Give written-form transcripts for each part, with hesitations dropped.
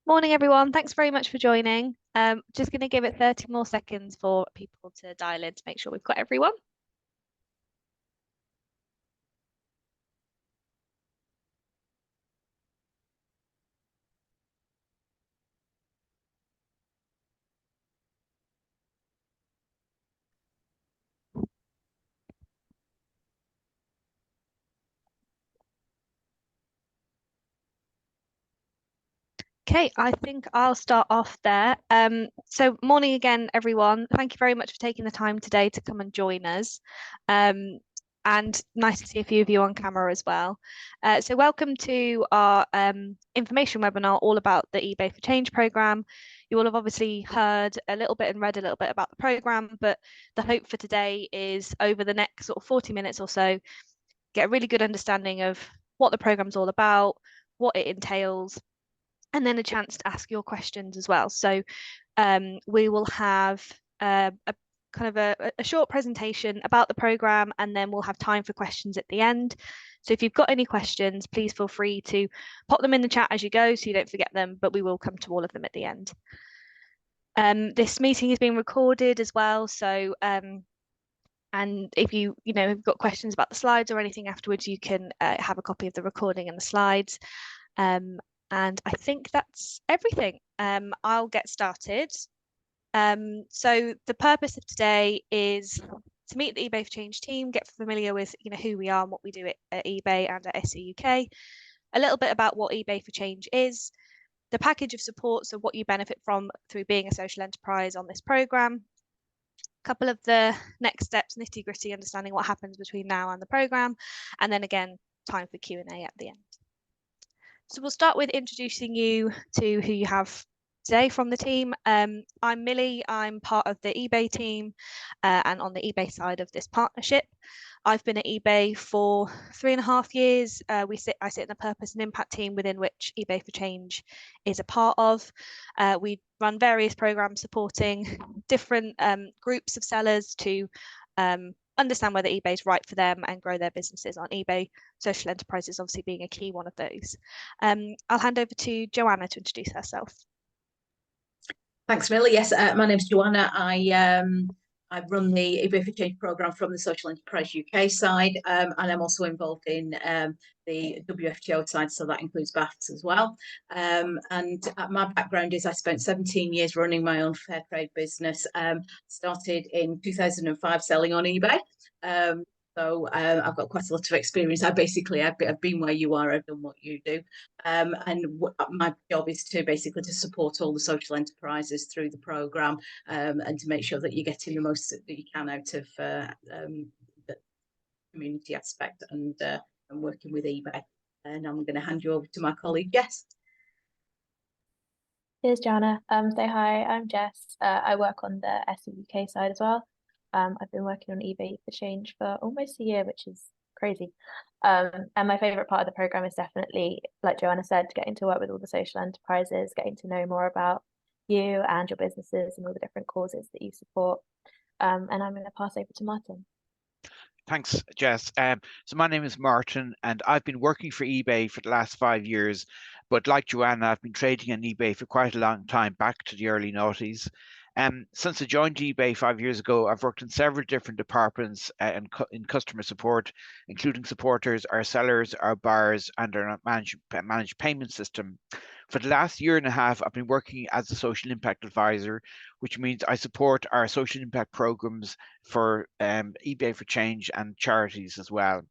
Morning, everyone. Thanks very much for joining. Just going to give it 30 more seconds for people to dial in to make sure we've got everyone. Okay, I think I'll start off there. So morning again, everyone. Thank you very much for taking the time today to come and join us. And nice to see a few of you on camera as well. So welcome to our information webinar all about the eBay for Change program. You will have obviously heard a little bit and read a little bit about the program, but the hope for today is over the next sort of 40 minutes or so, get a really good understanding of what the program's all about, what it entails, and then a chance to ask your questions as well. So we will have a kind of a short presentation about the program, and then we'll have time for questions at the end. So if you've got any questions, please feel free to pop them in the chat as you go so you don't forget them, but we will come to all of them at the end. This meeting is being recorded as well, so and if have got questions about the slides or anything afterwards, you can have a copy of the recording and the slides. And I think that's everything. I'll get started. So the purpose of today is to meet the eBay for Change team, get familiar with who we are and what we do at eBay and at SE UK, a little bit about what eBay for Change is, the package of support, so what you benefit from through being a social enterprise on this program, a couple of the next steps, nitty gritty, understanding what happens between now and the program, and then again, time for Q&A at the end. So we'll start with introducing you to who you have today from the team. I'm Millie. I'm part of the eBay team and on the eBay side of this partnership. I've been at eBay for 3.5 years. I sit in the purpose and impact team within which eBay for Change is a part of. We run various programs supporting different groups of sellers to understand whether eBay is right for them and grow their businesses on eBay. Social enterprises obviously being a key one of those. I'll hand over to Joanna to introduce herself. Thanks, Millie. Yes, my name's Joanna. I run the eBay for Change programme from the Social Enterprise UK side, and I'm also involved in the WFTO side, so that includes BAFTs as well. And my background is I spent 17 years running my own fair trade business. Started in 2005 selling on eBay. So I've got quite a lot of experience. I've been where you are. I've done what you do. And my job is to basically to support all the social enterprises through the programme and to make sure that you're getting the most that you can out of the community aspect and working with eBay. And I'm going to hand you over to my colleague, Jess. Here's Joanna. Say hi, I'm Jess. I work on the SE UK side as well. I've been working on eBay for Change for almost a year, which is crazy. And my favorite part of the program is definitely, like Joanna said, getting to work with all the social enterprises, getting to know more about you and your businesses and all the different causes that you support. And I'm going to pass over to Martin. Thanks, Jess. So my name is Martin, and I've been working for eBay for the last 5 years. But like Joanna, I've been trading on eBay for quite a long time, back to the early noughties. Since I joined eBay 5 years ago, I've worked in several different departments in customer support, including supporters, our sellers, our buyers, and our managed payment system. For the last 1.5 years, I've been working as a social impact advisor, which means I support our social impact programs for eBay for Change and charities as well.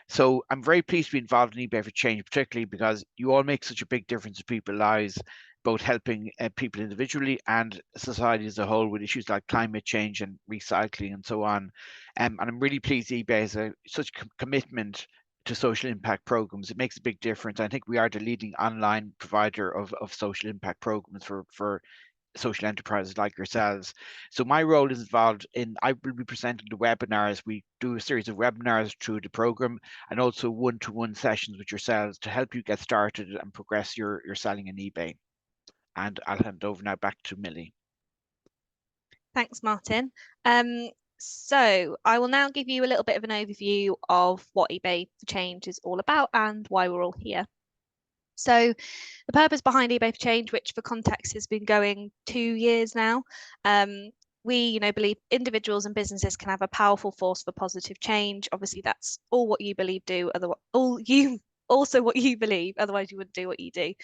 So I'm very pleased to be involved in eBay for Change, particularly because you all make such a big difference in people's lives, both helping people individually and society as a whole with issues like climate change and recycling and so on. And I'm really pleased eBay has such commitment to social impact programs. It makes a big difference. I think we are the leading online provider of social impact programs for social enterprises like yourselves. So my role is involved in, I will be presenting the webinars. We do a series of webinars through the program and also one-to-one sessions with yourselves to help you get started and progress your selling in eBay. And I'll hand over now back to Millie. Thanks, Martin. So I will now give you a little bit of an overview of what eBay for Change is all about and why we're all here. So the purpose behind eBay for Change, which for context has been going 2 years now, we believe individuals and businesses can have a powerful force for positive change. Obviously, that's all what you believe do, also what you believe, otherwise you wouldn't do what you do.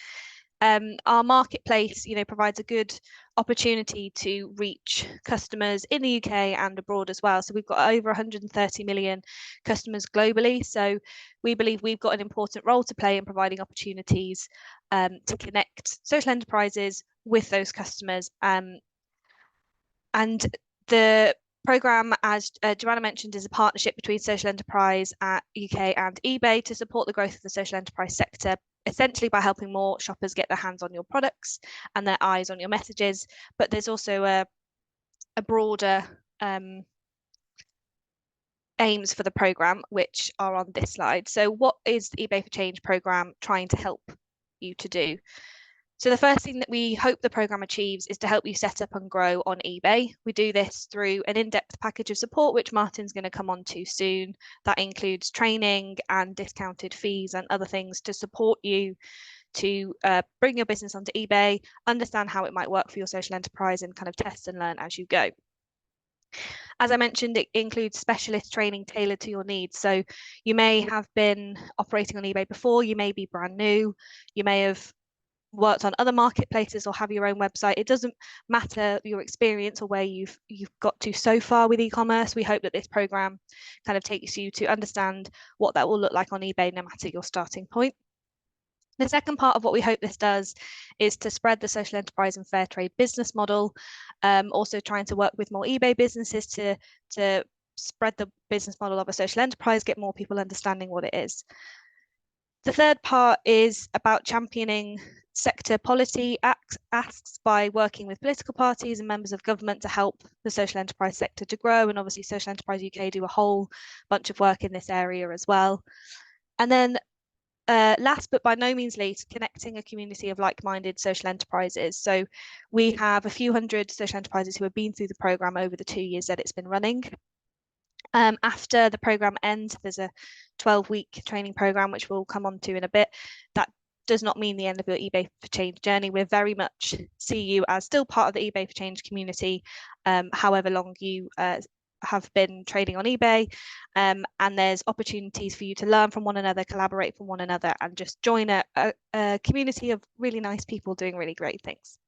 Our marketplace, provides a good opportunity to reach customers in the UK and abroad as well. So we've got over 130 million customers globally. So we believe we've got an important role to play in providing opportunities to connect social enterprises with those customers. And the program, as Joanna mentioned, is a partnership between Social Enterprise at UK and eBay to support the growth of the social enterprise sector, essentially by helping more shoppers get their hands on your products and their eyes on your messages. But there's also a broader aims for the program, which are on this slide. So what is the eBay for Change program trying to help you to do? So the first thing that we hope the program achieves is to help you set up and grow on eBay. We do this through an in-depth package of support, which Martin's going to come on to soon. That includes training and discounted fees and other things to support you to bring your business onto eBay, understand how it might work for your social enterprise, and kind of test and learn as you go. As I mentioned, it includes specialist training tailored to your needs. So you may have been operating on eBay before, you may be brand new, you may have worked on other marketplaces or have your own website. It doesn't matter your experience or where you've got to so far with e-commerce. We hope that this program kind of takes you to understand what that will look like on eBay, no matter your starting point. The second part of what we hope this does is to spread the social enterprise and fair trade business model, also trying to work with more eBay businesses to spread the business model of a social enterprise, get more people understanding what it is. The third part is about championing sector policy asks by working with political parties and members of government to help the social enterprise sector to grow. And obviously Social Enterprise UK do a whole bunch of work in this area as well. And then last but by no means least, connecting a community of like-minded social enterprises. So we have a few hundred social enterprises who have been through the programme over the 2 years that it's been running. After the program ends, there's a 12-week training program, which we'll come on to in a bit. That does not mean the end of your eBay for Change journey. We very much see you as still part of the eBay for Change community, however long you have been trading on eBay. And there's opportunities for you to learn from one another, collaborate from one another, and just join a community of really nice people doing really great things.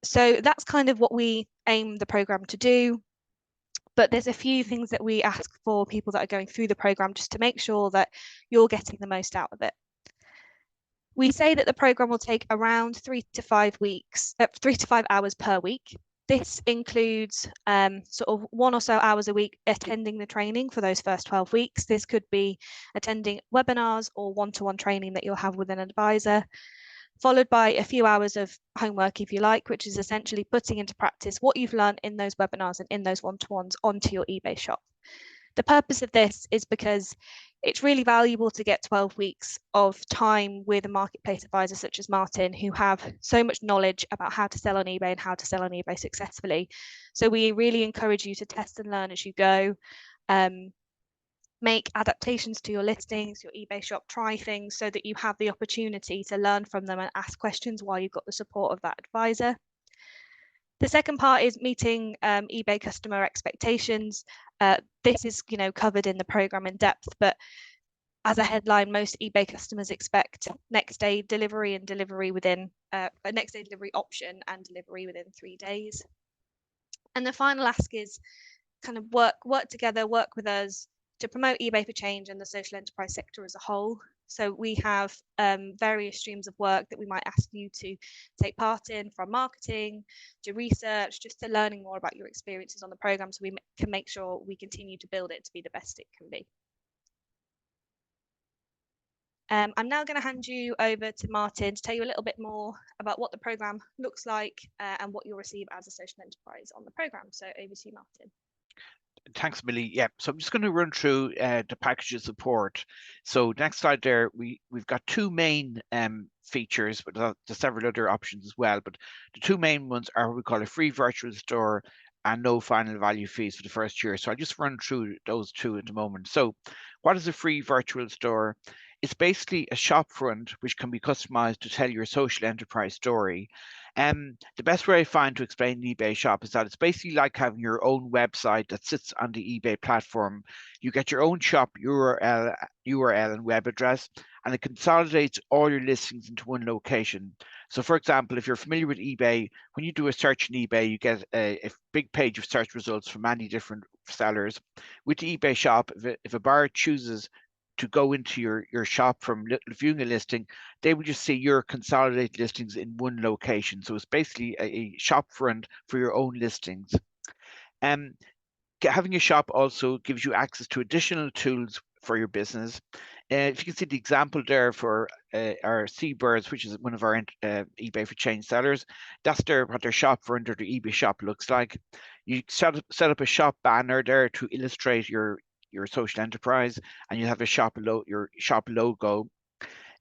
So that's kind of what we aim the program to do. But there's a few things that we ask for people that are going through the program just to make sure that you're getting the most out of it. We say that the program will take around 3 to 5 hours per week. This includes sort of 1 or so hours a week attending the training for those first 12 weeks. This could be attending webinars or one-to-one training that you'll have with an advisor, followed by a few hours of homework, if you like, which is essentially putting into practice what you've learned in those webinars and in those one-to-ones onto your eBay shop. The purpose of this is because it's really valuable to get 12 weeks of time with a marketplace advisor such as Martin, who have so much knowledge about how to sell on eBay and how to sell on eBay successfully. So we really encourage you to test and learn as you go. Make adaptations to your listings, your eBay shop, try things so that you have the opportunity to learn from them and ask questions while you've got the support of that advisor. The second part is meeting eBay customer expectations. This is covered in the program in depth, but as a headline, most eBay customers expect next day delivery and delivery within a next day delivery option and delivery within 3 days. And the final ask is kind of work together, work with us to promote eBay for Change and the social enterprise sector as a whole. So we have various streams of work that we might ask you to take part in, from marketing to research, just to learning more about your experiences on the program, so we can make sure we continue to build it to be the best it can be. I'm now going to hand you over to Martin to tell you a little bit more about what the program looks like and what you'll receive as a social enterprise on the program. So over to you, Martin. Thanks, Millie. Yeah, so I'm just going to run through the package of support. So next slide there, we've got 2 main features, but there's several other options as well. But the 2 main ones are what we call a free virtual store and no final value fees for the first year. So I'll just run through those 2 at the moment. So What is a free virtual store? It's basically a shop front which can be customized to tell your social enterprise story. The best way I find to explain an eBay shop is that it's basically like having your own website that sits on the eBay platform. You get your own shop URL and web address, and it consolidates all your listings into one location. So for example, if you're familiar with eBay, when you do a search in eBay, you get a big page of search results from many different sellers. With the eBay shop, if a buyer chooses to go into your shop from viewing a listing, they will just see your consolidated listings in one location. So it's basically a shop front for your own listings. Having a shop also gives you access to additional tools for your business. If you can see the example there for our Seabirds, which is one of our eBay for Change sellers, that's what their shop front or their eBay shop looks like. You set up a shop banner there to illustrate your social enterprise, and you have your shop logo.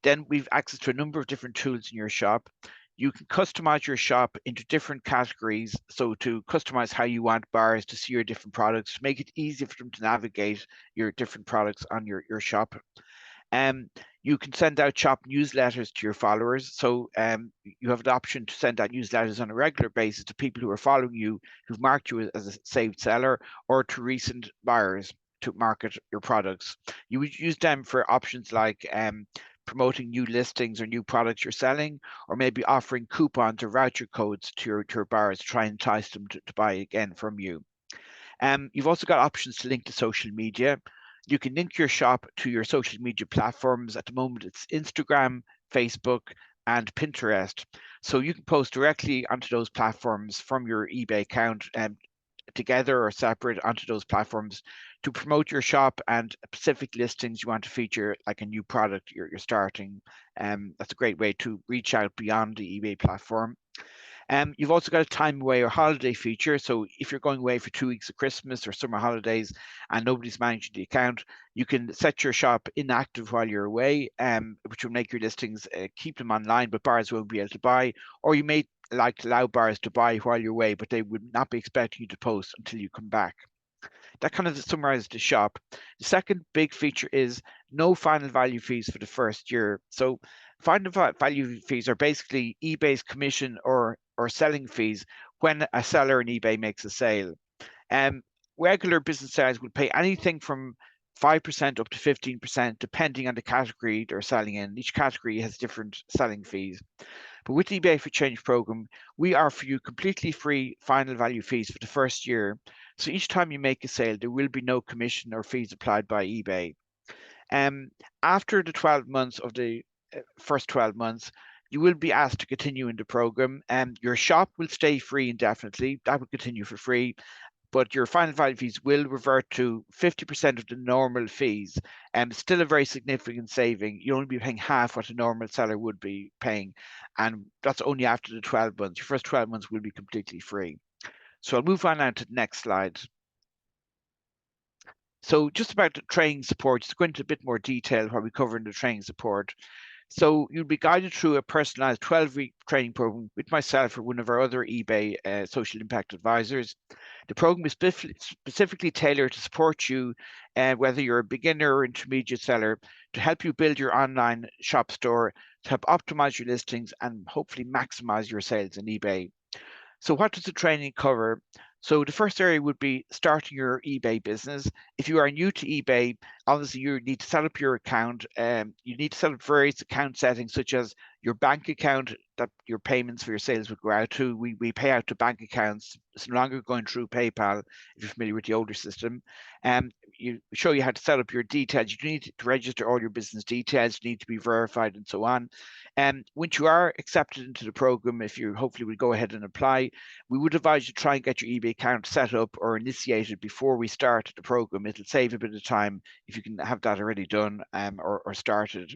Then we've access to a number of different tools in your shop. You can customize your shop into different categories. So to customize how you want buyers to see your different products, to make it easy for them to navigate your different products on your shop. You can send out shop newsletters to your followers. So you have the option to send out newsletters on a regular basis to people who are following you, who've marked you as a saved seller, or to recent buyers to market your products. You would use them for options like promoting new listings or new products you're selling, or maybe offering coupons or voucher codes to your buyers to try and entice them to buy again from you. You've also got options to link to social media. You can link your shop to your social media platforms. At the moment, it's Instagram, Facebook, and Pinterest. So you can post directly onto those platforms from your eBay account together or separate onto those platforms to promote your shop and specific listings you want to feature, like a new product you're starting. That's a great way to reach out beyond the eBay platform. You've also got a time away or holiday feature. So if you're going away for 2 weeks of Christmas or summer holidays and nobody's managing the account, you can set your shop inactive while you're away, which will make your listings keep them online, but buyers won't be able to buy. Or you may allow buyers to buy while you're away, but they would not be expecting you to post until you come back. That kind of summarizes the shop. The second big feature is no final value fees for the first year. So final value fees are basically eBay's commission or selling fees when a seller in eBay makes a sale. Regular business sellers will pay anything from 5% up to 15%, depending on the category they're selling in. Each category has different selling fees. But with the eBay for Change program, we offer you completely free final value fees for the first year. So each time you make a sale, there will be no commission or fees applied by eBay. After the 12 months of the first 12 months, you will be asked to continue in the program, and your shop will stay free indefinitely. That will continue for free, but your final value fees will revert to 50% of the normal fees, and still a very significant saving. You'll only be paying half what a normal seller would be paying, and that's only after the 12 months. Your first 12 months will be completely free. So I'll move on now to the next slide. So just about the training support, just go into a bit more detail what we cover in the training support. So you'll be guided through a personalized 12-week training program with myself or one of our other eBay social impact advisors. The program is specifically tailored to support you, whether you're a beginner or intermediate seller, to help you build your online shop store, to help optimize your listings and hopefully maximize your sales in eBay. So what does the training cover? So the first area would be starting your eBay business. If you are new to eBay, obviously you need to set up your account. You need to set up various account settings, such as your bank account that your payments for your sales would go out to. We pay out to bank accounts. It's no longer going through PayPal, if you're familiar with the older system. You show you how to set up your details. You need to register all your business details, need to be verified and so on. Once you are accepted into the program, if you hopefully will go ahead and apply, we would advise you to try and get your eBay account set up or initiated before we start the program. It'll save a bit of time if you can have that already done or started.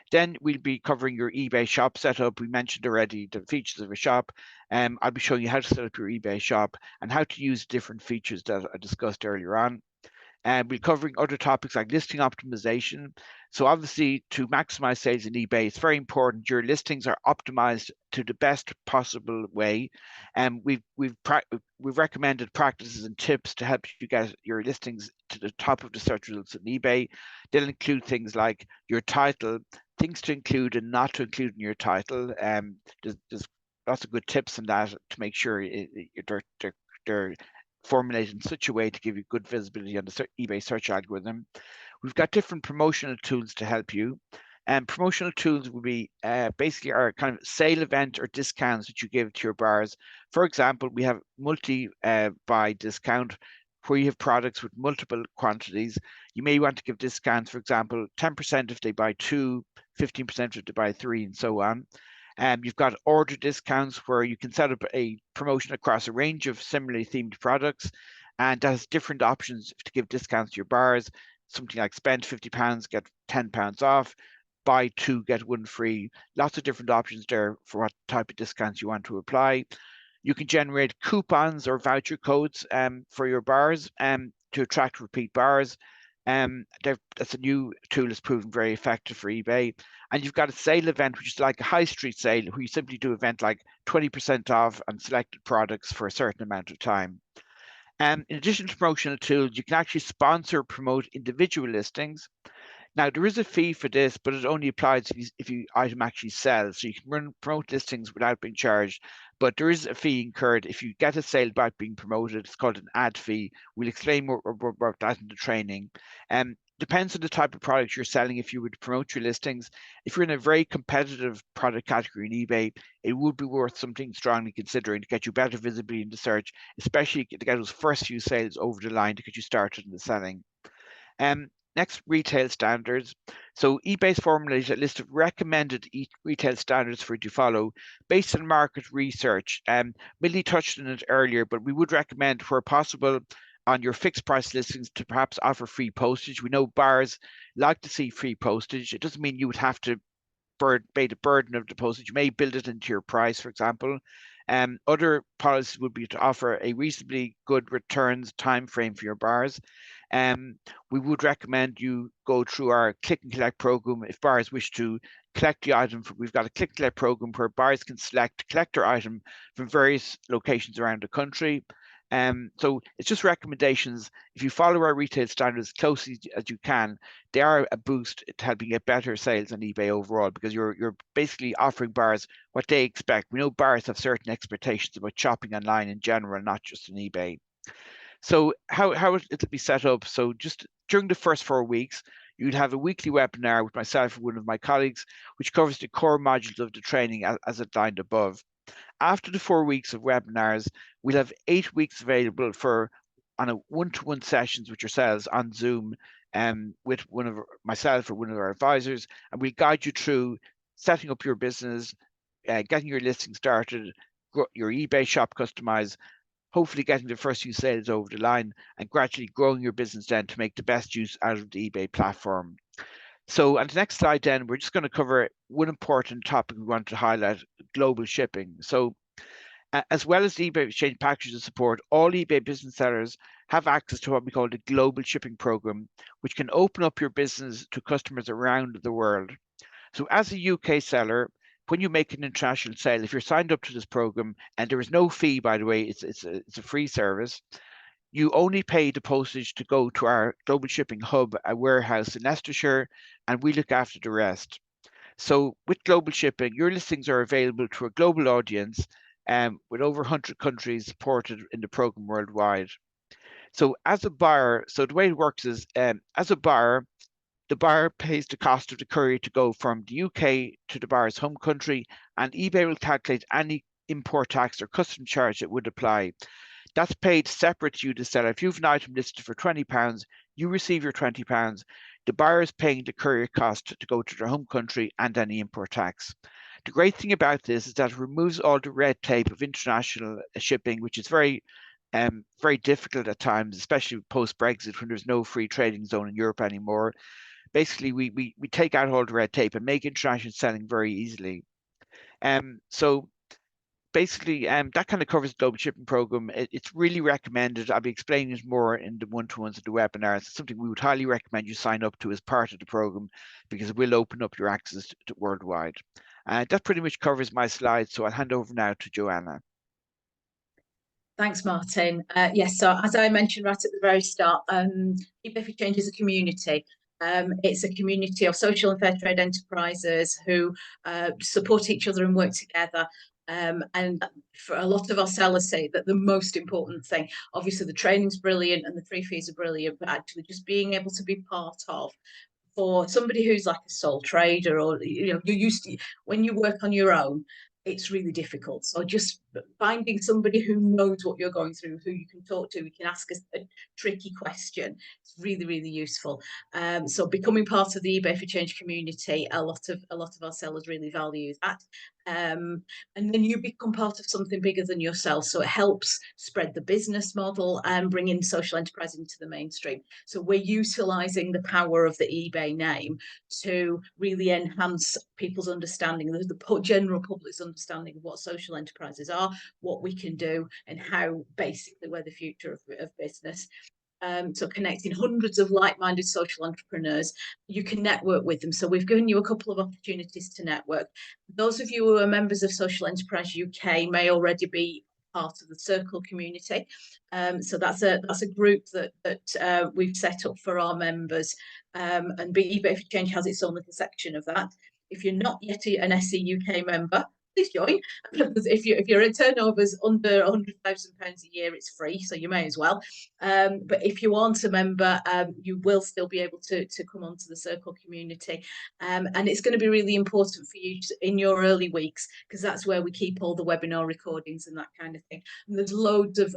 Then we'll be covering your eBay shop setup. We mentioned already the features of a shop. I'll be showing you how to set up your eBay shop and how to use different features that I discussed earlier on. And we're covering other topics like listing optimization. So obviously, to maximize sales in eBay, it's very important your listings are optimized to the best possible way. And we've recommended practices and tips to help you get your listings to the top of the search results in eBay. They'll include things like your title, things to include and not to include in your title. There's lots of good tips on that to make sure they're formulated in such a way to give you good visibility on the eBay search algorithm. We've got different promotional tools to help you. And promotional tools will be basically our kind of sale event or discounts that you give to your buyers. For example, we have multi-buy discount where you have products with multiple quantities. You may want to give discounts, for example, 10% if they buy 2, 15% if they buy 3, and so on. You've got order discounts where you can set up a promotion across a range of similarly themed products, and that has different options to give discounts to your buyers. Something like spend £50, get £10 off, buy 2, get 1 free. Lots of different options there for what type of discounts you want to apply. You can generate coupons or voucher codes for your buyers to attract repeat buyers. That's a new tool that's proven very effective for eBay. And you've got a sale event, which is like a high street sale, where you simply do an event like 20% off on selected products for a certain amount of time. In addition to promotional tools, you can actually sponsor or promote individual listings. Now, there is a fee for this, but it only applies if your item actually sells. So you can promote listings without being charged, but there is a fee incurred if you get a sale by being promoted. It's called an ad fee. We'll explain more about that in the training. Depends on the type of product you're selling. If you would promote your listings, if you're in a very competitive product category in eBay, it would be worth something strongly considering to get you better visibility in the search, especially to get those first few sales over the line to get you started in the selling. Next, retail standards. So eBay's formulated a list of recommended retail standards for you to follow based on market research. Millie touched on it earlier, but we would recommend, where possible, on your fixed price listings to perhaps offer free postage. We know buyers like to see free postage. It doesn't mean you would have to pay the burden of the postage. You may build it into your price, for example. Other policies would be to offer a reasonably good returns time frame for your buyers. We would recommend you go through our click and collect program if buyers wish to collect the item. We've got a click and collect program where buyers can collect their item from various locations around the country. So it's just recommendations. If you follow our retail standards as closely as you can, they are a boost to helping get better sales on eBay overall, because you're basically offering buyers what they expect. We know buyers have certain expectations about shopping online in general, not just on eBay. So how it'll be set up. So just during the first 4 weeks, you'd have a weekly webinar with myself and one of my colleagues, which covers the core modules of the training as outlined above. After the 4 weeks of webinars, we'll have 8 weeks available on a one-to-one sessions with yourselves on Zoom with myself or one of our advisors, and we'll guide you through setting up your business, getting your listing started, your eBay shop customized, hopefully getting the first few sales over the line, and gradually growing your business then to make the best use out of the eBay platform. So on the next slide then, we're just going to cover one important topic we want to highlight: global shipping. So as well as the eBay Exchange packages and support, all eBay business sellers have access to what we call the global shipping program, which can open up your business to customers around the world. So as a UK seller, when you make an international sale, if you're signed up to this program, and there is no fee, by the way, it's a free service, you only pay the postage to go to our global shipping hub, a warehouse in Leicestershire, and we look after the rest. So with global shipping, your listings are available to a global audience with over 100 countries supported in the program worldwide. So as a buyer, so the way it works is, as a buyer, the buyer pays the cost of the courier to go from the UK to the buyer's home country, and eBay will calculate any import tax or custom charge that would apply. That's paid separate to you, the seller. If you have an item listed for £20, you receive your £20. The buyer is paying the courier cost to go to their home country and any import tax. The great thing about this is that it removes all the red tape of international shipping, which is very difficult at times, especially post-Brexit, when there's no free trading zone in Europe anymore. Basically, we take out all the red tape and make international selling very easily. So basically that kind of covers the global shipping program. It's really recommended. I'll be explaining it more in the one-to-ones of the webinars. It's something we would highly recommend you sign up to as part of the program, because it will open up your access to worldwide. That pretty much covers my slides, so I'll hand over now to Joanna. Thanks, Martin. Yes, so as I mentioned right at the very start, eBay for Change is a community. It's a community of social and fair trade enterprises who support each other and work together. And for a lot of our sellers say that the most important thing, obviously the training's brilliant and the free fees are brilliant, but actually just being able to be part of, for somebody who's like a sole trader, or you're used to, when you work on your own, it's really difficult. So just finding somebody who knows what you're going through, who you can talk to, who can ask a tricky question, it's really, really useful. So becoming part of the eBay for Change community, a lot of our sellers really value that. And then you become part of something bigger than yourself. So it helps spread the business model and bring in social enterprise into the mainstream. So we're utilising the power of the eBay name to really enhance people's understanding, the general public's understanding of what social enterprises are, what we can do, and how basically we're the future of business. So connecting hundreds of like-minded social entrepreneurs, you can network with them. So we've given you a couple of opportunities to network. Those of you who are members of Social Enterprise UK may already be part of the Circle community. So that's a group that we've set up for our members. And eBay for Change has its own little section of that. If you're not yet an SE UK member, please join. If your turnover's under £100,000 a year, it's free, so you may as well. But if you aren't a member, you will still be able to come onto the Circle community. And it's going to be really important for you in your early weeks, because that's where we keep all the webinar recordings and that kind of thing. And there's loads of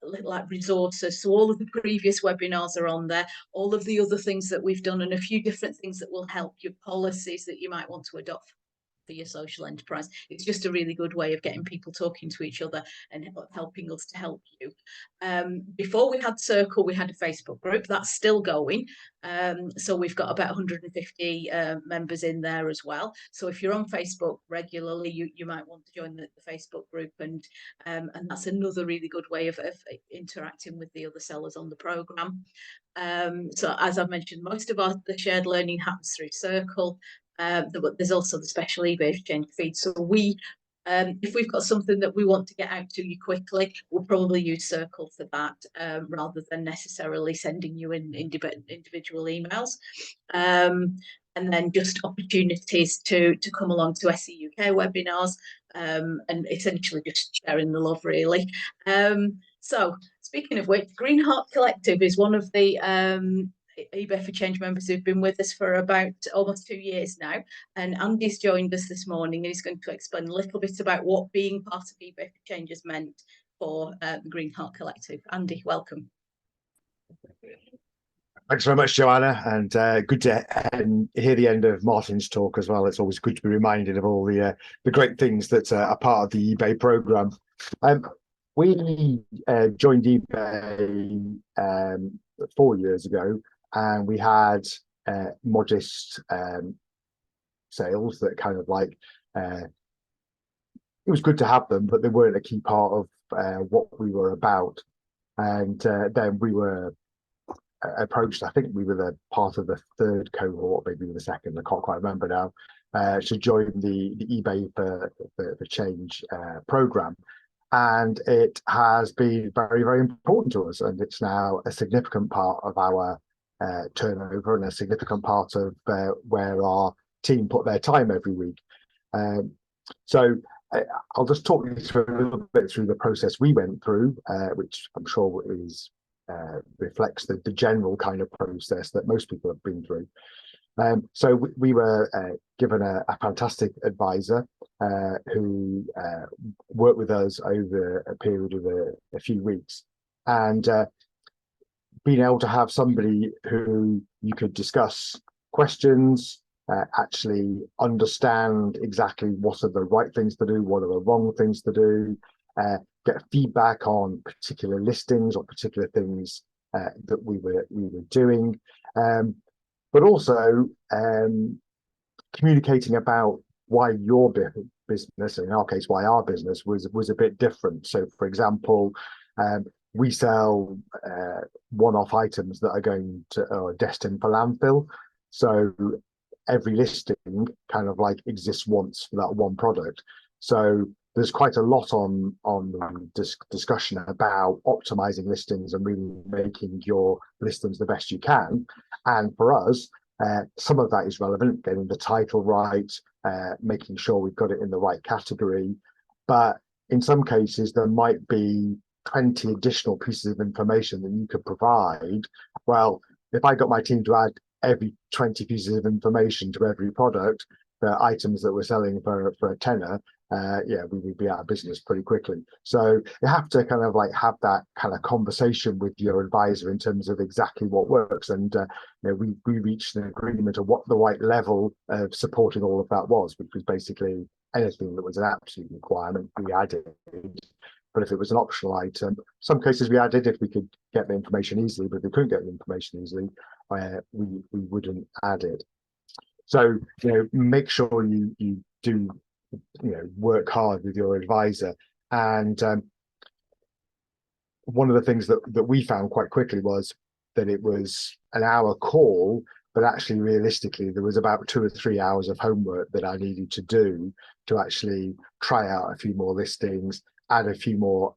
like resources, so all of the previous webinars are on there, all of the other things that we've done, and a few different things that will help your policies that you might want to adopt for your social enterprise. It's just a really good way of getting people talking to each other and helping us to help you. Before we had Circle, we had a Facebook group that's still going. So we've got about 150 members in there as well. So if you're on Facebook regularly, you might want to join the Facebook group, and that's another really good way of interacting with the other sellers on the program. So as I've mentioned, most of the shared learning happens through Circle. There's also the special eBay exchange feed. So if we've got something that we want to get out to you quickly, we'll probably use Circle for that, rather than necessarily sending you in individual emails. And then just opportunities to come along to SE UK webinars, and essentially just sharing the love, really. So speaking of which, Green Heart Collective is one of the eBay for Change members who've been with us for about almost 2 years now, and Andy's joined us this morning, and he's going to explain a little bit about what being part of eBay for Change has meant for the Green Heart Collective. Andy, welcome. Thanks very much, Joanna, and good to hear the end of Martin's talk as well. It's always good to be reminded of all the great things that are part of the eBay program. We joined eBay 4 years ago, and we had modest sales that kind of like, it was good to have them, but they weren't a key part of what we were about. And then we were approached, I think we were the part of the third cohort, maybe the second, I can't quite remember now, to join the eBay for Change program. And it has been very, very important to us, and it's now a significant part of our turnover and a significant part of where our team put their time every week. So I'll just talk you through a little bit through the process we went through, which I'm sure reflects the general kind of process that most people have been through. So we were given a fantastic advisor who worked with us over a period of a few weeks, and being able to have somebody who you could discuss questions, actually understand exactly what are the right things to do, what are the wrong things to do, get feedback on particular listings or particular things that we were doing, but also communicating about why your business, and in our case, why our business was a bit different. So, for example, we sell one-off items that are going to or destined for landfill. So every listing kind of like exists once for that one product. So there's quite a lot on discussion about optimizing listings and really making your listings the best you can. And for us, some of that is relevant, getting the title right, making sure we've got it in the right category. But in some cases, there might be 20 additional pieces of information that you could provide. Well, if I got my team to add every 20 pieces of information to every product, the items that we're selling for a tenner, yeah, we would be out of business pretty quickly. So you have to kind of like have that kind of conversation with your advisor in terms of exactly what works. And you know, we reached an agreement of what the right level of supporting all of that was, which was basically anything that was an absolute requirement we added. But if it was an optional item, some cases we added if we could get the information easily, but if we couldn't get the information easily, we wouldn't add it. So, you know, make sure you do, you know, work hard with your advisor. And one of the things that we found quite quickly was that it was an hour call, but actually realistically there was about 2 or 3 hours of homework that I needed to do to actually try out a few more listings, add a few more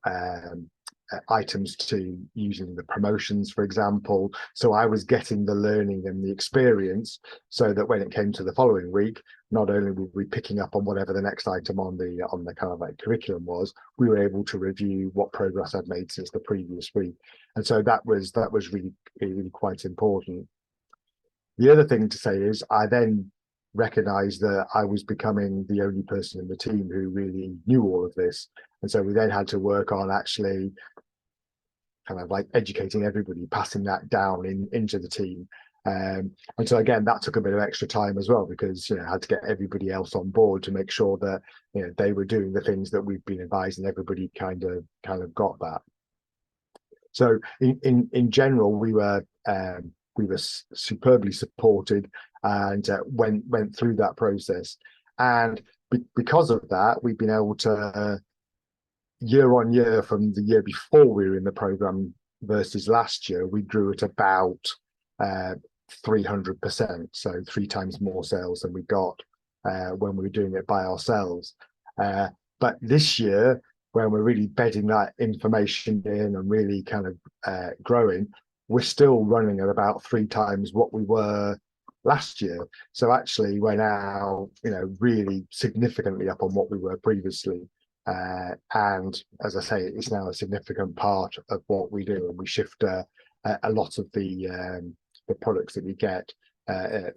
items to using the promotions, for example. So I was getting the learning and the experience so that when it came to the following week, not only were we picking up on whatever the next item on the kind of like curriculum was, we were able to review what progress I'd made since the previous week. And so that was really quite important. The other thing to say is I then recognized that I was becoming the only person in the team who really knew all of this. And so we then had to work on actually kind of like educating everybody, passing that down into the team. And so again, that took a bit of extra time as well, because, you know, I had to get everybody else on board to make sure that, you know, they were doing the things that we've been advised, and everybody kind of got that. So in general, we were superbly supported and went through that process. And because of that, we've been able to year on year, from the year before we were in the program versus last year, we grew at about 300%, so 3 times more sales than we got when we were doing it by ourselves. But this year, when we're really bedding that information in and really kind of growing, we're still running at about 3 times what we were last year. So actually we're now, you know, really significantly up on what we were previously. And as I say, it's now a significant part of what we do, and we shift a lot of the products that we get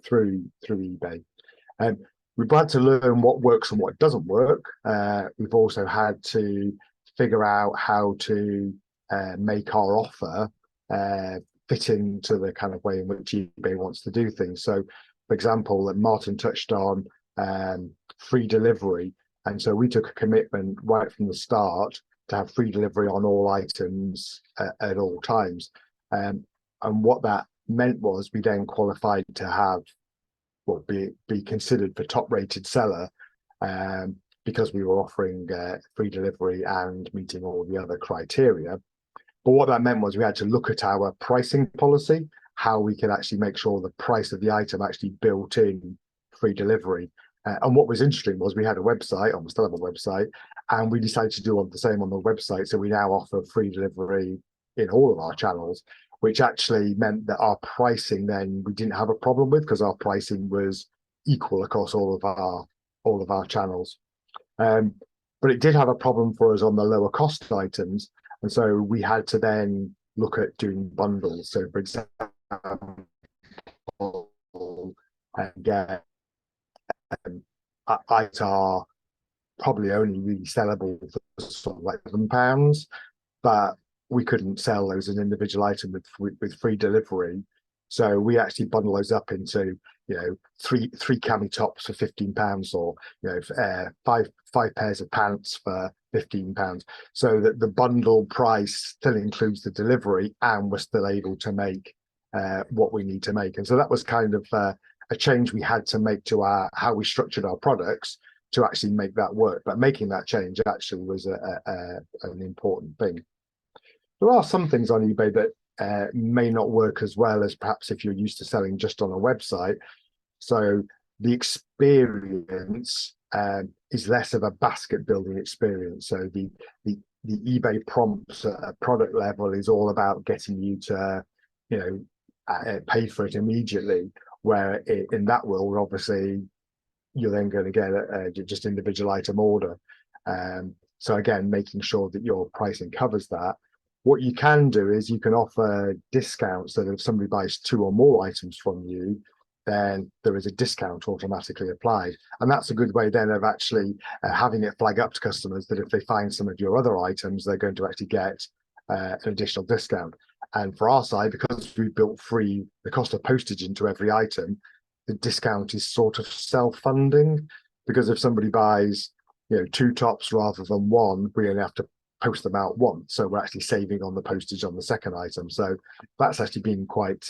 through eBay. We've had to learn what works and what doesn't work. We've also had to figure out how to make our offer fit into the kind of way in which eBay wants to do things. So, for example, Martin touched on free delivery. And so we took a commitment right from the start to have free delivery on all items at all times. And what that meant was we then qualified to have, well, be considered for top rated seller because we were offering free delivery and meeting all the other criteria. But what that meant was we had to look at our pricing policy, how we could actually make sure the price of the item actually built in free delivery. And what was interesting was we had a website, or we still have a website, and we decided to do the same on the website. So we now offer free delivery in all of our channels, which actually meant that our pricing then we didn't have a problem with, because our pricing was equal across all of our channels. But it did have a problem for us on the lower cost items. And so we had to then look at doing bundles. So for example, and items are probably only really sellable for sort of like £11, but we couldn't sell those as an individual item with free delivery. So we actually bundle those up into, you know, three cami tops for £15, or, you know, five pairs of pants for £15, so that the bundle price still includes the delivery, and we're still able to make what we need to make. And so that was kind of a change we had to make to how we structured our products, to actually make that work. But making that change actually was an important thing. There are some things on eBay that may not work as well as perhaps if you're used to selling just on a website. So the experience is less of a basket building experience. So the eBay prompts at a product level is all about getting you to, pay for it immediately. Where in that world, obviously, you're then going to get a just individual item order. So again, making sure that your pricing covers that. What you can do is you can offer discounts, so that if somebody buys 2 or more items from you, then there is a discount automatically applied. And that's a good way then of actually having it flag up to customers that if they find some of your other items, they're going to actually get an additional discount. And for our side, because we built free the cost of postage into every item, the discount is sort of self-funding, because if somebody buys 2 tops rather than 1, we only have to post them out once, so we're actually saving on the postage on the second item. So that's actually been quite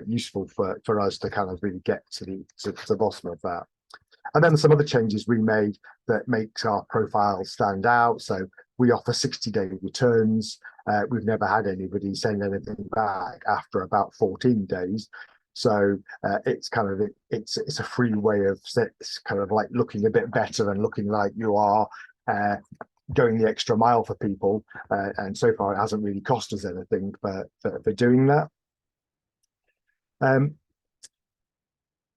useful for us to kind of really get to the bottom of that. And then some other changes we made that makes our profile stand out. So we offer 60-day returns. We've never had anybody send anything back after about 14 days. So it's kind of it's a free way of kind of like looking a bit better and looking like you are going the extra mile for people, and so far it hasn't really cost us anything for doing that.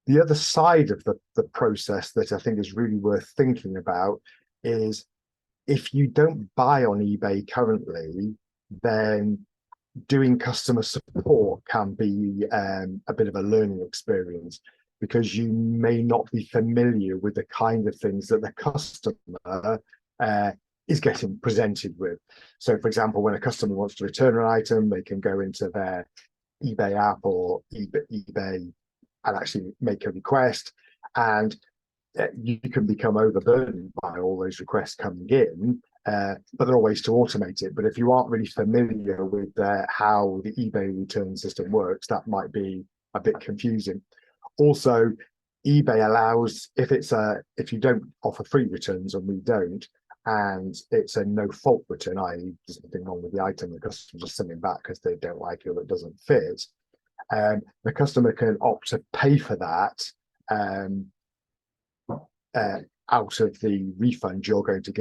The other side of the process that I think is really worth thinking about is, if you don't buy on eBay currently, then doing customer support can be a bit of a learning experience, because you may not be familiar with the kind of things that the customer is getting presented with. So for example, when a customer wants to return an item, they can go into their eBay app or eBay and actually make a request, and you can become overburdened by all those requests coming in, but there are ways to automate it. But if you aren't really familiar with how the eBay return system works, that might be a bit confusing. Also, eBay allows, if you don't offer free returns, and we don't, and it's a no-fault return, i.e. there's nothing wrong with the item, the customer just sending back because they don't like it or it doesn't fit, the customer can opt to pay for that out of the refund you're going to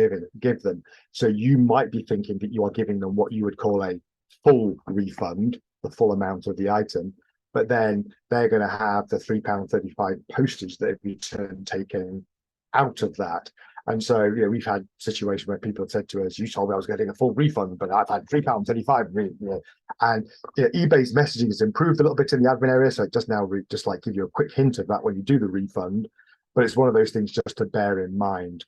give them. So you might be thinking that you are giving them what you would call a full refund, the full amount of the item, but then they're going to have the £3.35 postage that return taken out of that. And so, we've had situations where people have said to us, "You told me I was getting a full refund, but I've had £3.35." And eBay's messaging has improved a little bit in the admin area, so it does now just like give you a quick hint of that when you do the refund. But it's one of those things just to bear in mind.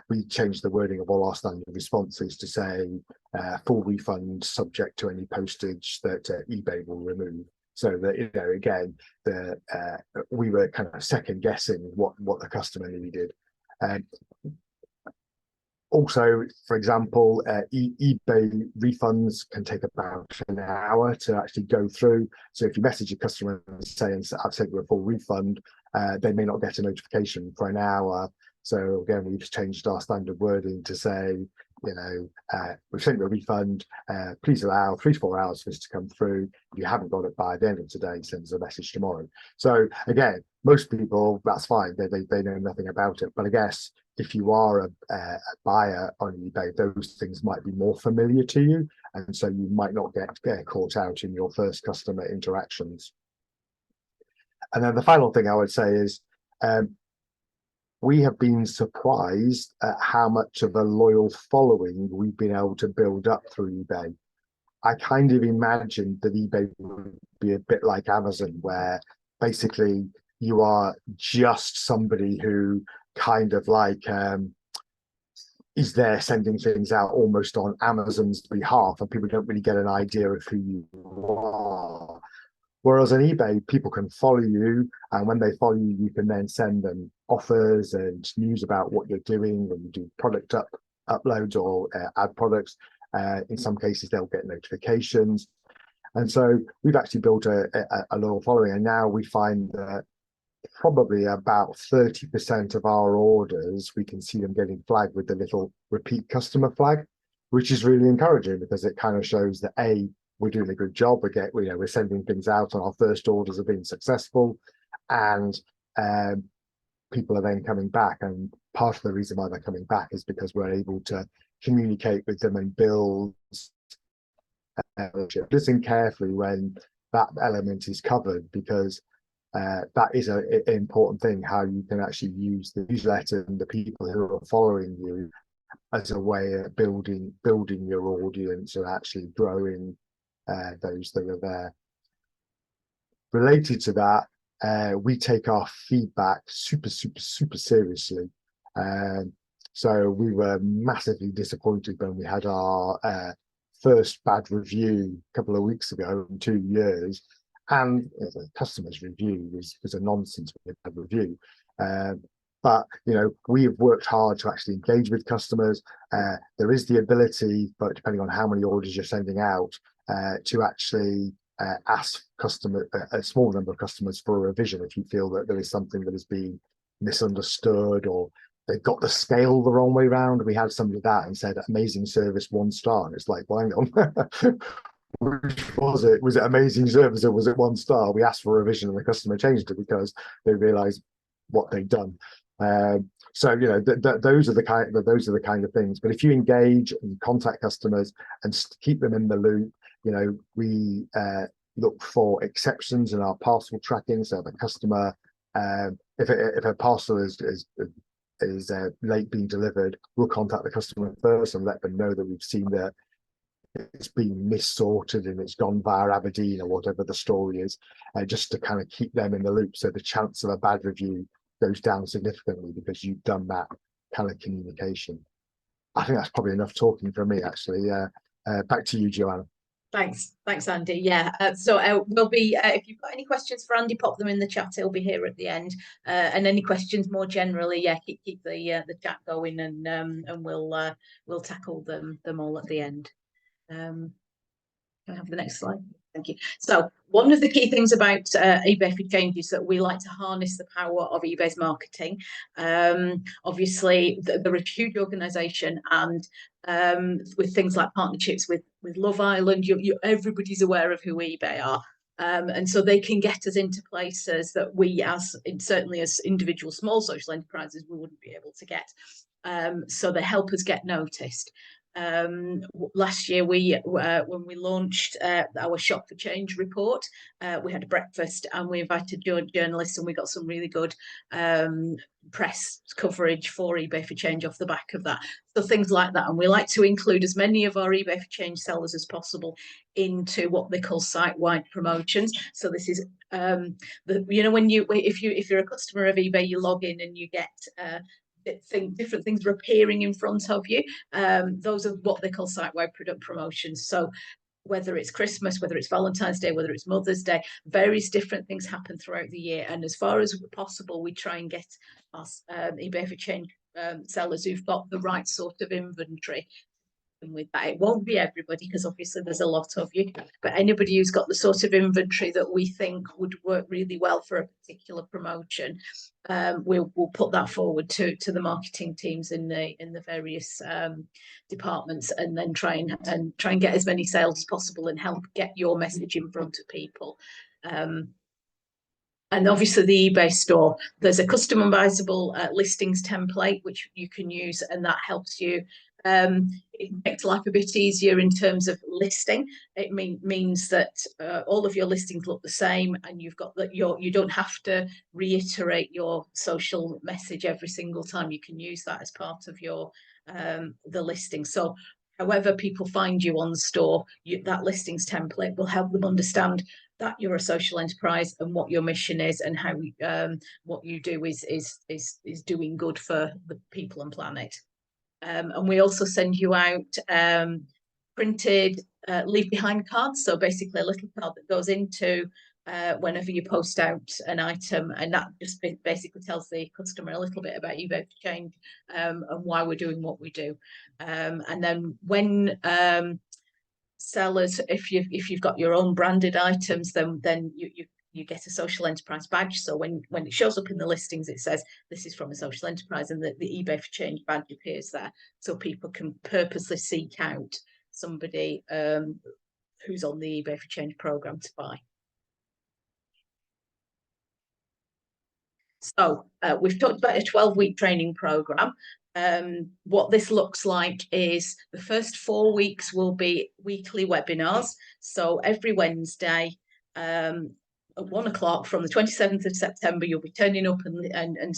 We changed the wording of all our standard responses to say full refund subject to any postage that eBay will remove. So that again, we were kind of second guessing what the customer needed. Also, for example, eBay refunds can take about an hour to actually go through. So if you message a customer and say, "I've sent you a full refund," they may not get a notification for an hour. So again, we've changed our standard wording to say, we've sent you a refund, please allow 3 to 4 hours for this to come through. If you haven't got it by the end of today, send us a message tomorrow. So again, most people, that's fine, they know nothing about it. But I guess if you are a buyer on eBay, those things might be more familiar to you, and so you might not get caught out in your first customer interactions. And then the final thing I would say is, we have been surprised at how much of a loyal following we've been able to build up through eBay. I kind of imagined that eBay would be a bit like Amazon, where basically you are just somebody who kind of like is there sending things out almost on Amazon's behalf, and people don't really get an idea of who you are. Whereas on eBay, people can follow you, and when they follow you, you can then send them offers and news about what you're doing when you do product uploads or add products. In some cases, they'll get notifications. And so we've actually built a loyal following, and now we find that probably about 30% of our orders, we can see them getting flagged with the little repeat customer flag, which is really encouraging because it kind of shows that A, we're doing a good job. We're sending things out, and our first orders have been successful, and people are then coming back. And part of the reason why they're coming back is because we're able to communicate with them and build. Listen carefully when that element is covered, because that is an important thing, how you can actually use the newsletter and the people who are following you as a way of building your audience and actually growing those that are there. Related to that, we take our feedback super seriously. So we were massively disappointed when we had our first bad review a couple of weeks ago in 2 years, and the customer's review was a nonsense review. But we have worked hard to actually engage with customers. There is the ability, but depending on how many orders you're sending out, to actually ask a small number of customers for a revision if you feel that there is something that has been misunderstood or they've got the scale the wrong way around. We had somebody that and said amazing service 1 star, and it's like, well, hang on. Which was it? Was it amazing service or was it 1 star? We asked for a revision and the customer changed it because they realized what they'd done. So those are the kind of things. But if you engage and contact customers and keep them in the loop, we look for exceptions in our parcel tracking. So the customer, if a parcel is late being delivered, we'll contact the customer first and let them know that we've seen that it's been missorted and it's gone via Aberdeen or whatever the story is, just to kind of keep them in the loop. So the chance of a bad review goes down significantly because you've done that kind of communication. I think that's probably enough talking from me, actually. Back to you, Joanna. Thanks, Andy. Yeah, so we'll be, if you've got any questions for Andy, pop them in the chat. He'll be here at the end. And any questions more generally, yeah, keep the chat going, and we'll tackle them all at the end. Can I have the next slide? Thank you. So one of the key things about eBay for Change is that we like to harness the power of eBay's marketing. Obviously, they're a huge organisation, and with things like partnerships with Love Island, everybody's aware of who eBay are. And so they can get us into places that we, certainly as individual small social enterprises, we wouldn't be able to get. So they help us get noticed. Last year when we launched our Shop for Change report, we had a breakfast and we invited journalists, and we got some really good press coverage for eBay for Change off the back of that. So things like that, and we like to include as many of our eBay for Change sellers as possible into what they call site-wide promotions. So this is when if you're a customer of eBay, you log in and you get different things are appearing in front of you. Those are what they call site-wide product promotions. So whether it's Christmas, whether it's Valentine's Day, whether it's Mother's Day, various different things happen throughout the year. And as far as possible, we try and get our eBay for Change sellers who've got the right sort of inventory. With that, it won't be everybody, because obviously there's a lot of you, but anybody who's got the sort of inventory that we think would work really well for a particular promotion, we'll put that forward to the marketing teams in the various departments, and then try and get as many sales as possible and help get your message in front of people. And obviously the eBay store, there's a customizable listings template which you can use, and that helps you. It makes life a bit easier in terms of listing. It means that all of your listings look the same, and you've got that you don't have to reiterate your social message every single time. You can use that as part of your the listing. So however people find you on the store, that listings template will help them understand that you're a social enterprise and what your mission is, and how what you do is doing good for the people and planet. And we also send you out printed leave behind cards. So basically a little card that goes into whenever you post out an item, and that just basically tells the customer a little bit about eBay for Change and why we're doing what we do. And then when sellers, if you've got your own branded items, then you you get a social enterprise badge. So when it shows up in the listings, it says this is from a social enterprise, and the eBay for Change badge appears there, so people can purposely seek out somebody who's on the eBay for Change program to buy. So we've talked about a 12-week training program. What this looks like is the first 4 weeks will be weekly webinars. So every Wednesday at 1 o'clock from the 27th of September, you'll be turning up, and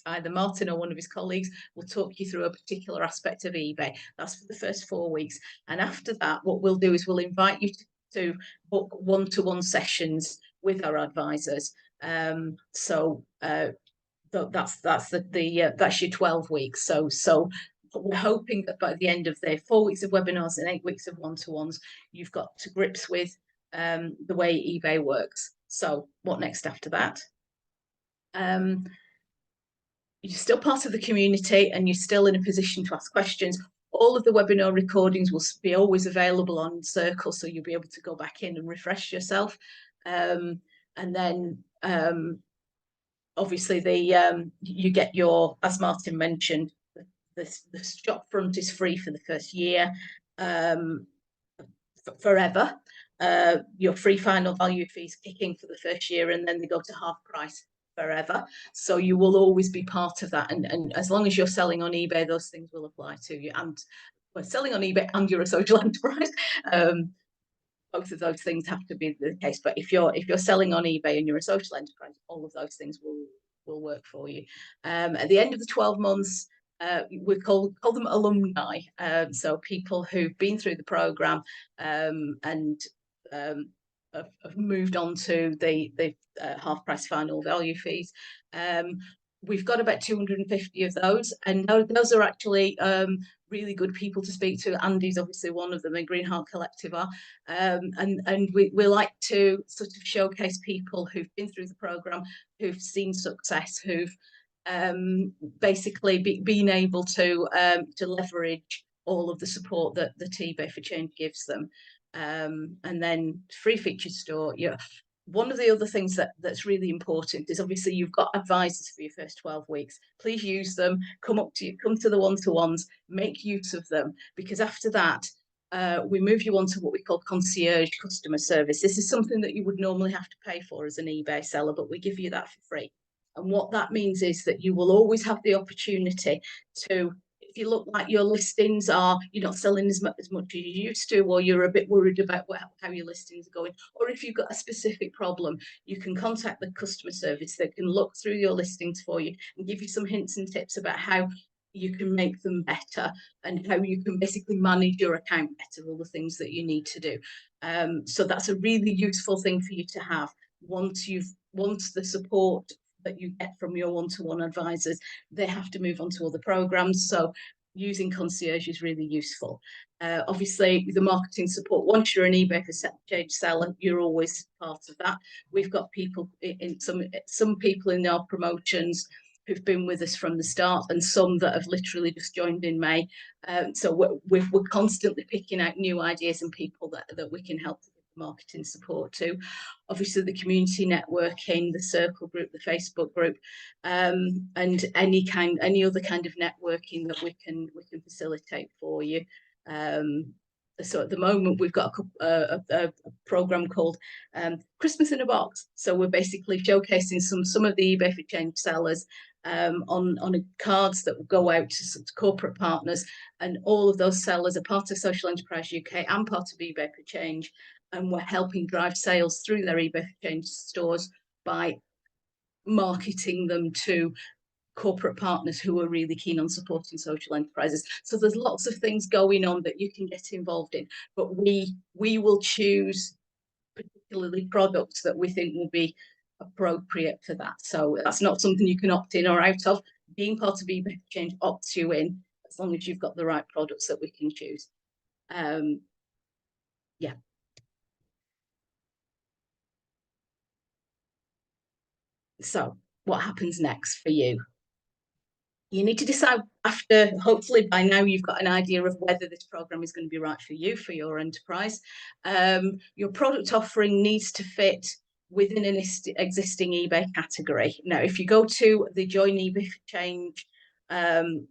either Martin or one of his colleagues will talk you through a particular aspect of eBay. That's for the first 4 weeks. And after that, what we'll do is we'll invite you to book one-to-one sessions with our advisors. That's your 12 weeks. So we're hoping that by the end of the 4 weeks of webinars and 8 weeks of one-to-ones, you've got to grips with the way eBay works. So what next after that? You're still part of the community and you're still in a position to ask questions. All of the webinar recordings will be always available on Circle, so you'll be able to go back in and refresh yourself. And then obviously you get your, as Martin mentioned, the shop front is free for the first year, forever. Your free final value fees kick in for the first year, and then they go to half price forever. So you will always be part of that, and as long as you're selling on eBay, those things will apply to you. And we're selling on eBay and you're a social enterprise. Both of those things have to be the case. But if you're selling on eBay and you're a social enterprise, all of those things will work for you. At the end of the 12 months, we call them alumni. So people who've been through the program and have moved on to the half price final value fees. We've got about 250 of those, and those are actually really good people to speak to. Andy's obviously one of them, and Green Heart Collective are, and we like to sort of showcase people who've been through the program, who've seen success, who've basically been able to leverage all of the support that the eBay for Change gives them. And then free featured store. One of the other things that's really important is obviously you've got advisors for your first 12 weeks. Please use them. Come to the one-to-ones, make use of them, because after that, we move you on to what we call concierge customer service. This is something that you would normally have to pay for as an eBay seller, but we give you that for free. And what that means is that you will always have the opportunity to, if you look like your listings you're not selling as much as you used to, or you're a bit worried about how your listings are going, or if you've got a specific problem, you can contact the customer service that can look through your listings for you and give you some hints and tips about how you can make them better and how you can basically manage your account better, all the things that you need to do. So that's a really useful thing for you to have once the support that you get from your one-to-one advisors, they have to move on to other programs. So using concierge is really useful. Obviously, the marketing support, once you're an eBay for Change seller, you're always part of that. We've got people in some people in our promotions who've been with us from the start, and some that have literally just joined in May. So we're constantly picking out new ideas and people that we can help marketing support to. Obviously the community networking, the Circle group, the Facebook group, and any other kind of networking that we can facilitate for you. So at the moment we've got a program called Christmas in a Box. So we're basically showcasing some of the eBay for Change sellers on cards that will go out to corporate partners, and all of those sellers are part of Social Enterprise UK and part of eBay for Change. And we're helping drive sales through their eBay for Change stores by marketing them to corporate partners who are really keen on supporting social enterprises. So there's lots of things going on that you can get involved in, but we will choose particularly products that we think will be appropriate for that. So that's not something you can opt in or out of. Being part of eBay for Change opts you in, as long as you've got the right products that we can choose. Yeah. So what happens next for you? You need to decide after, hopefully by now you've got an idea of whether this program is going to be right for you, for your enterprise. Your product offering needs to fit within an existing eBay category. Now, if you go to the Join eBay for Change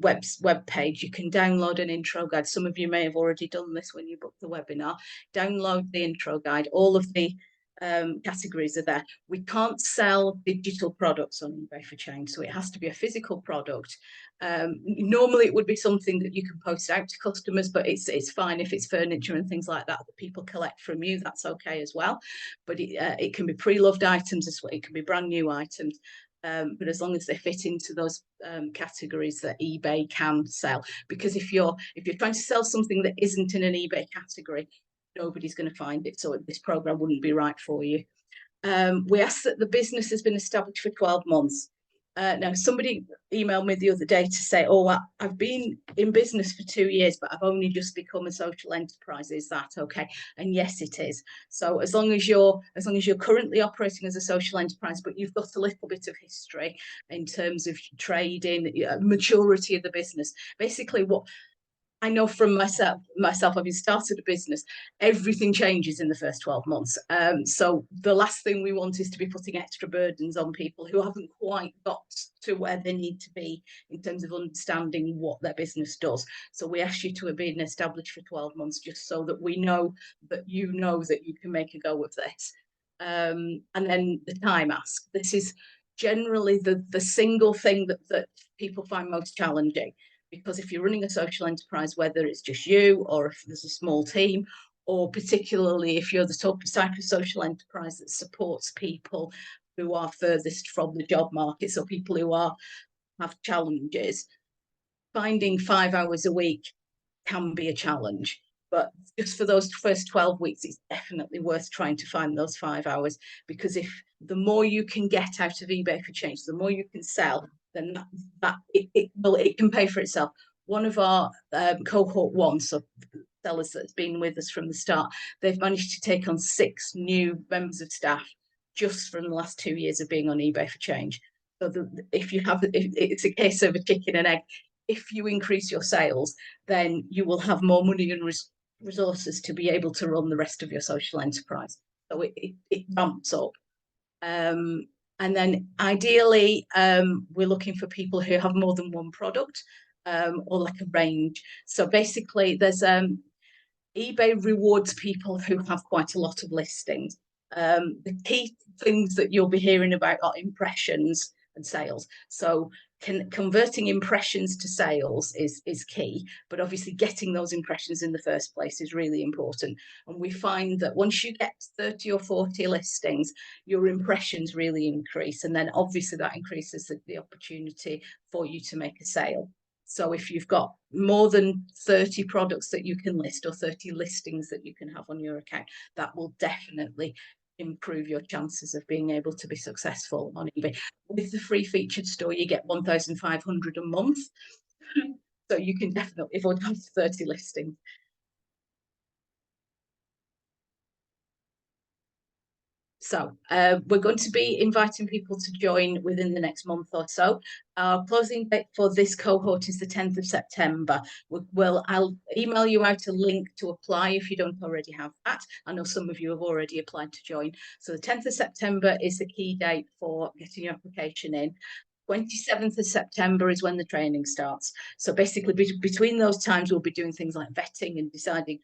web page, you can download an intro guide. Some of you may have already done this when you booked the webinar. Download the intro guide. All of the categories are there. We can't sell digital products on eBay for Change, so it has to be a physical product. Normally it would be something that you can post out to customers, but it's fine if it's furniture and things like that that people collect from you. That's okay as well. But it can be pre-loved items as well. It can be brand new items. But as long as they fit into those categories that eBay can sell, because if you're trying to sell something that isn't in an eBay category, nobody's going to find it. So this program wouldn't be right for you. We ask that the business has been established for 12 months. Now, somebody emailed me the other day to say, oh, I've been in business for 2 years, but I've only just become a social enterprise. Is that okay? And yes, it is. So as long as you're currently operating as a social enterprise, but you've got a little bit of history in terms of trading, maturity of the business, basically what I know from myself, having started a business, everything changes in the first 12 months. So the last thing we want is to be putting extra burdens on people who haven't quite got to where they need to be in terms of understanding what their business does. So we ask you to have been established for 12 months, just so that we know that you can make a go of this. And then the time ask. This is generally the single thing that people find most challenging. Because if you're running a social enterprise, whether it's just you or if there's a small team, or particularly if you're the type of social enterprise that supports people who are furthest from the job market, so people who have challenges, finding 5 hours a week can be a challenge. But just for those first 12 weeks, it's definitely worth trying to find those 5 hours, because if the more you can get out of eBay for Change, the more you can sell, then it can pay for itself. One of our cohort one, so sellers that's been with us from the start, they've managed to take on 6 new members of staff just from the last 2 years of being on eBay for Change. So if it's a case of a chicken and egg, if you increase your sales, then you will have more money and resources to be able to run the rest of your social enterprise. So it ramps up. And then ideally, we're looking for people who have more than one product, or like a range. So basically, there's eBay rewards people who have quite a lot of listings. The key things that you'll be hearing about are impressions and sales. So converting impressions to sales is key, but obviously getting those impressions in the first place is really important. And we find that once you get 30 or 40 listings, your impressions really increase, and then obviously that increases the opportunity for you to make a sale. So if you've got more than 30 products that you can list, or 30 listings that you can have on your account, that will definitely improve your chances of being able to be successful on eBay. With the free featured store, you get 1,500 a month. So you can definitely afford to have 30 listings. So we're going to be inviting people to join within the next month or so. Our closing date for this cohort is the 10th of September. I'll email you out a link to apply if you don't already have that. I know some of you have already applied to join. So the 10th of September is the key date for getting your application in. 27th of September is when the training starts. So basically between those times, we'll be doing things like vetting and deciding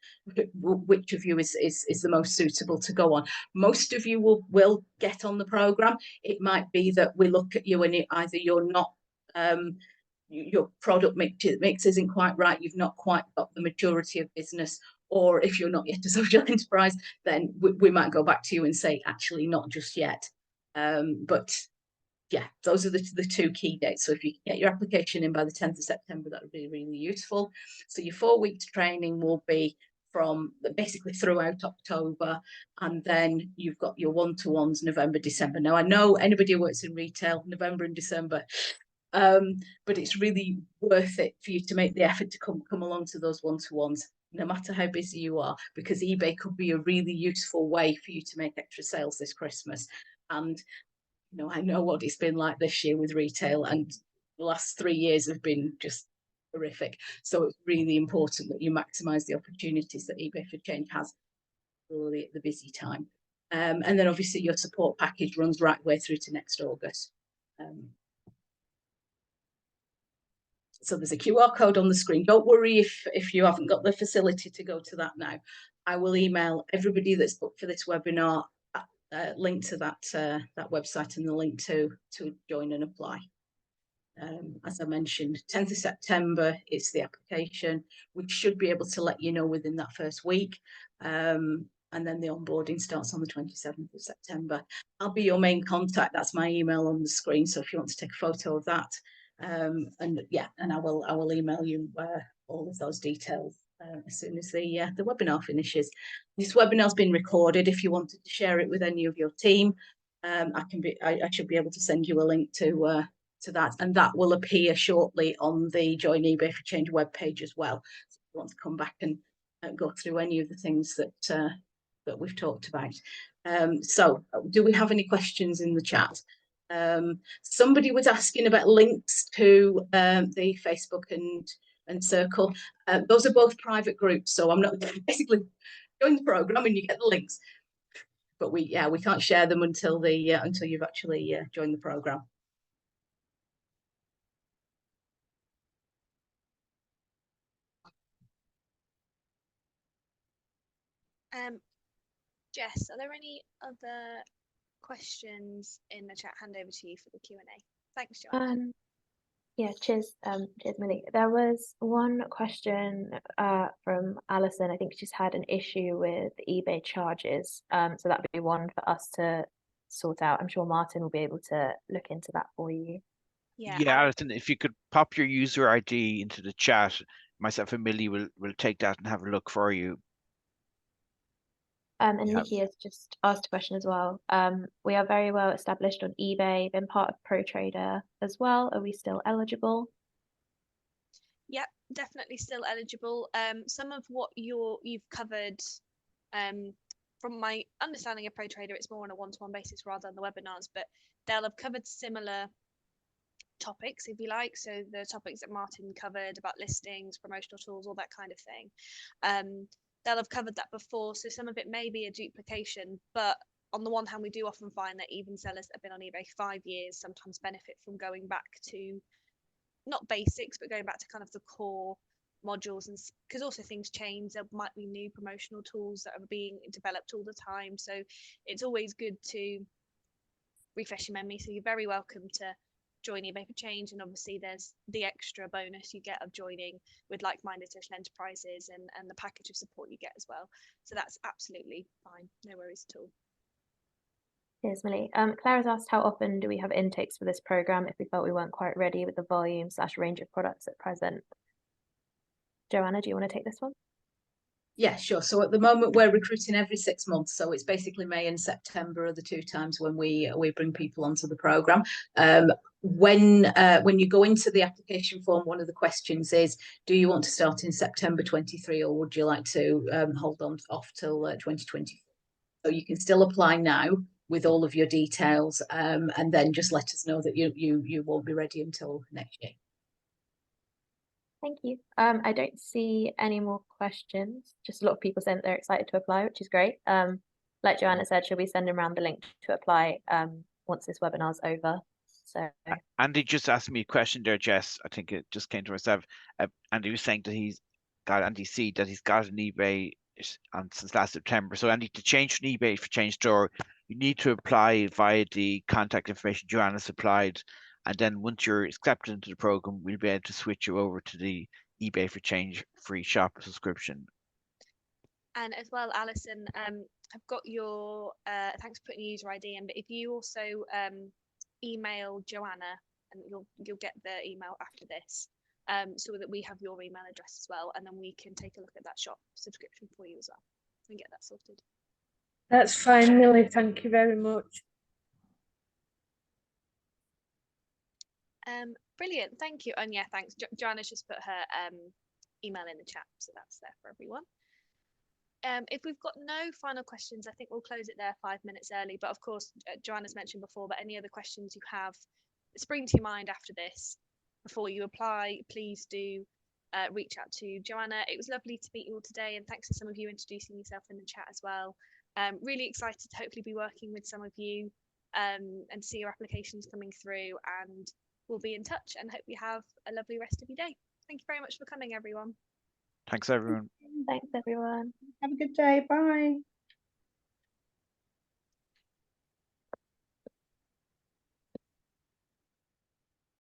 which of you is the most suitable to go on. Most of you will get on the program. It might be that we look at you and either you're not, your product mix isn't quite right, you've not quite got the maturity of business, or if you're not yet a social enterprise, then we might go back to you and say, actually, not just yet. But yeah, those are the 2 key dates. So if you get your application in by the 10th of September, that would be really useful. So your 4 weeks training will be from basically throughout October, and then you've got your one-to-ones November, December. Now, I know anybody who works in retail, November and December, but it's really worth it for you to make the effort to come along to those one-to-ones, no matter how busy you are, because eBay could be a really useful way for you to make extra sales this Christmas. And I know what it's been like this year with retail, and the last 3 years have been just horrific. So it's really important that you maximise the opportunities that eBay for Change has, really at the busy time. And then obviously your support package runs right way through to next August. So there's a QR code on the screen. Don't worry if you haven't got the facility to go to that now. I will email everybody that's booked for this webinar link to that website and the link to join and apply. As I mentioned, 10th of September is the application. We should be able to let you know within that first week. And then the onboarding starts on the 27th of September. I'll be your main contact. That's my email on the screen. So if you want to take a photo of that, and I will email you all of those details as soon as the webinar finishes. This webinar's been recorded. If you wanted to share it with any of your team, I should be able to send you a link to that, and that will appear shortly on the Join eBay for Change webpage as well. So if you want to come back and go through any of the things that we've talked about. So do we have any questions in the chat? Somebody was asking about links to the Facebook and Circle. Those are both private groups, so I'm not basically join the program and you get the links. But we can't share them until you've actually joined the program. Jess, are there any other questions in the chat? Hand over to you for the Q&A. Thanks, Joanna. Yeah, cheers, Millie. There was one question from Alison. I think she's had an issue with eBay charges. So that'd be one for us to sort out. I'm sure Martin will be able to look into that for you. Yeah, Alison, if you could pop your user ID into the chat, myself and Millie will take that and have a look for you. And Nikki has just asked a question as well. We are very well established on eBay, been part of ProTrader as well. Are we still eligible? Yep, definitely still eligible. Some of what you've covered, from my understanding of ProTrader, it's more on a one-to-one basis rather than the webinars, but they'll have covered similar topics, if you like. So the topics that Martin covered about listings, promotional tools, all that kind of thing. They'll have covered that before, so some of it may be a duplication, but on the one hand, we do often find that even sellers that have been on eBay 5 years sometimes benefit from going back to not basics, but going back to kind of the core modules, and because also things change, there might be new promotional tools that are being developed all the time, so it's always good to refresh your memory. So you're very welcome to join eBay for Change, and obviously there's the extra bonus you get of joining with like-minded social enterprises and the package of support you get as well. So that's absolutely fine, no worries at all. Cheers, Millie. Clara's asked, how often do we have intakes for this program if we felt we weren't quite ready with the volume / range of products at present? Joanna, do you want to take this one? Yeah, sure. So at the moment we're recruiting every 6 months. So it's basically May and September are the 2 times when we bring people onto the programme. When you go into the application form, one of the questions is, do you want to start in September 23 or would you like to hold on off till 2024? So you can still apply now with all of your details, and then just let us know that you won't be ready until next year. Thank you. I don't see any more questions. Just a lot of people saying that they're excited to apply, which is great. Like Joanna said, she'll be sending around the link to apply once this webinar's over. So Andy just asked me a question there, Jess. I think it just came to myself. Andy was saying that he's got an eBay since last September. So Andy, to change from eBay for Change store, you need to apply via the contact information Joanna supplied. And then once you're accepted into the program, we'll be able to switch you over to the eBay for Change free shop subscription. And as well, Alison, I've got your thanks for putting your user ID in, but if you also email Joanna, and you'll get the email after this, so that we have your email address as well, and then we can take a look at that shop subscription for you as well and get that sorted. That's fine, Millie. Thank you very much. Brilliant, thank you. And yeah, thanks. Joanna's just put her email in the chat, so that's there for everyone. If we've got no final questions, I think we'll close it there 5 minutes early. But of course, Joanna's mentioned before, but any other questions you have that spring to your mind after this, before you apply, please do reach out to Joanna. It was lovely to meet you all today, and thanks to some of you introducing yourself in the chat as well. Really excited to hopefully be working with some of you and see your applications coming through, and we'll be in touch and hope you have a lovely rest of your day. Thank you very much for coming, everyone. Thanks, everyone. Thanks, everyone. Have a good day. Bye.